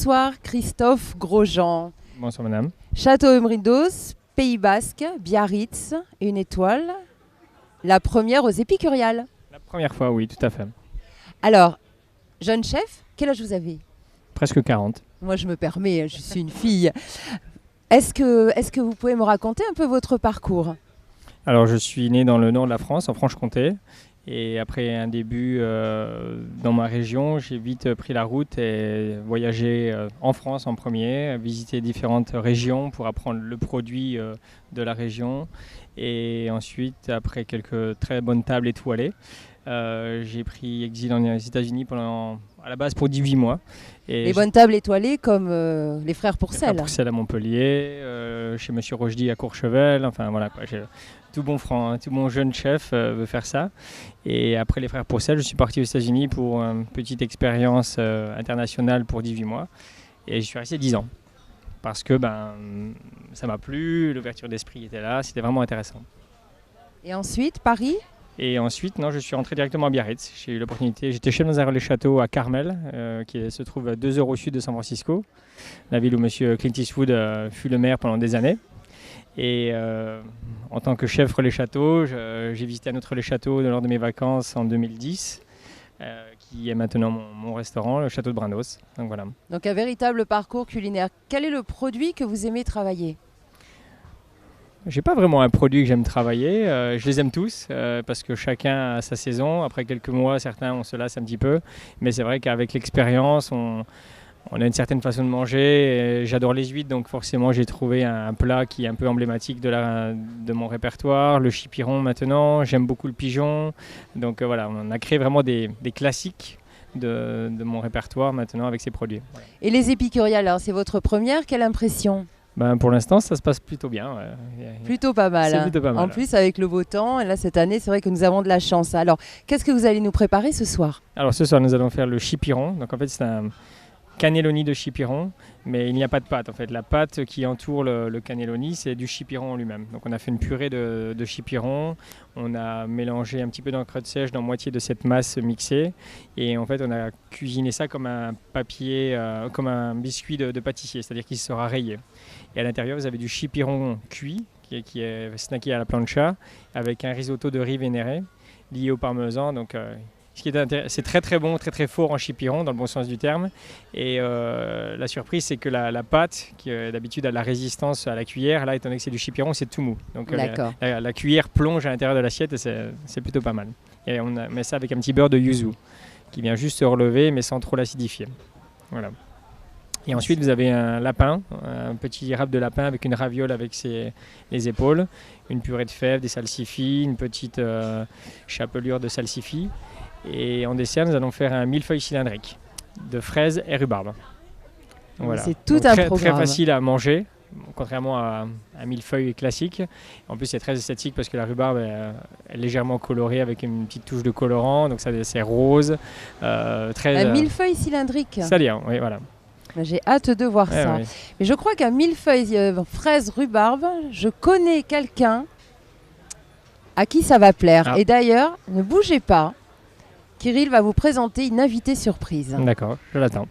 Bonsoir Christophe Grosjean. Bonsoir madame. Château Eumrindos, Pays Basque, Biarritz, une étoile. La première aux Épicuriales. La première fois, oui, tout à fait. Alors, jeune chef, quel âge vous avez? Presque 40. Moi je me permets, je suis une fille. Est-ce que vous pouvez me raconter un peu votre parcours? Alors je suis né dans le nord de la France, en Franche-Comté. Et après un début dans ma région, j'ai vite pris la route et voyagé en France en premier, visiter différentes régions pour apprendre le produit de la région. Et ensuite, après quelques très bonnes tables étoilées, j'ai pris exil aux États-Unis à la base pour 18 mois. Et les bonnes tables étoilées comme les frères Pourcel. Pourcel à Montpellier, chez Monsieur Rochdy à Courchevel, enfin voilà quoi. Tout bon jeune chef veut faire ça. Et après les frères Pourcel, je suis parti aux États-Unis pour une petite expérience internationale pour 18 mois. Et je suis resté 10 ans. Parce que ça m'a plu, l'ouverture d'esprit était là, c'était vraiment intéressant. Et ensuite, Paris? Et ensuite, je suis rentré directement à Biarritz. J'ai eu l'opportunité, j'étais chef dans un relais château à Carmel, qui se trouve à 2 heures au sud de San Francisco, la ville où M. Clint Eastwood fut le maire pendant des années. Et en tant que chef relais château, j'ai visité un autre relais château lors de mes vacances en 2010, qui est maintenant mon restaurant, le château de Brindos. Donc voilà. Donc un véritable parcours culinaire. Quel est le produit que vous aimez travailler? J'ai pas vraiment un produit que j'aime travailler, je les aime tous parce que chacun a sa saison. Après quelques mois, certains on se lasse un petit peu, mais c'est vrai qu'avec l'expérience, on a une certaine façon de manger. J'adore les huîtres, donc forcément j'ai trouvé un plat qui est un peu emblématique de mon répertoire, le chipiron maintenant. J'aime beaucoup le pigeon, donc voilà, on a créé vraiment des classiques de mon répertoire maintenant avec ces produits. Voilà. Et les Épicuriales, alors c'est votre première, quelle impression? Pour l'instant, ça se passe plutôt bien. Ouais. Plutôt pas mal. C'est plutôt pas mal. En plus, avec le beau temps, et là cette année, c'est vrai que nous avons de la chance. Alors, qu'est-ce que vous allez nous préparer ce soir? Alors ce soir, nous allons faire le chipiron. Donc en fait, c'est un cannelloni de chipiron, mais il n'y a pas de pâte. En fait, la pâte qui entoure le cannelloni, c'est du chipiron en lui-même. Donc on a fait une purée de chipiron, on a mélangé un petit peu d'encre de sèche dans moitié de cette masse mixée, et en fait on a cuisiné ça comme un papier, comme un biscuit de pâtissier, c'est-à-dire qu'il sera rayé. Et à l'intérieur, vous avez du chipiron cuit qui est snacké à la plancha, avec un risotto de riz vénéré lié au parmesan. Donc c'est très très bon, très très fort en chipiron dans le bon sens du terme. Et la surprise, c'est que la pâte, qui d'habitude a de la résistance à la cuillère, là étant donné que c'est du chipiron, c'est tout mou. Donc la cuillère plonge à l'intérieur de l'assiette et c'est plutôt pas mal. Et on met ça avec un petit beurre de yuzu qui vient juste se relever mais sans trop l'acidifier. Voilà. Et ensuite, vous avez un lapin, un petit râpe de lapin avec une raviole avec les épaules, une purée de fèves, des salsifis, une petite chapelure de salsifis. Et en dessert, nous allons faire un millefeuille cylindrique de fraises et rhubarbe. Voilà. C'est tout un programme. Très facile à manger, contrairement à un millefeuille classique. En plus, c'est très esthétique parce que la rhubarbe est légèrement colorée avec une petite touche de colorant, donc ça c'est rose. Un millefeuille cylindrique. C'est-à-dire, oui, voilà. J'ai hâte de voir ça. Oui. Mais je crois qu'un millefeuille fraise rhubarbe, je connais quelqu'un à qui ça va plaire. Ah. Et d'ailleurs, ne bougez pas. Kirill va vous présenter une invitée surprise. D'accord, je l'attends.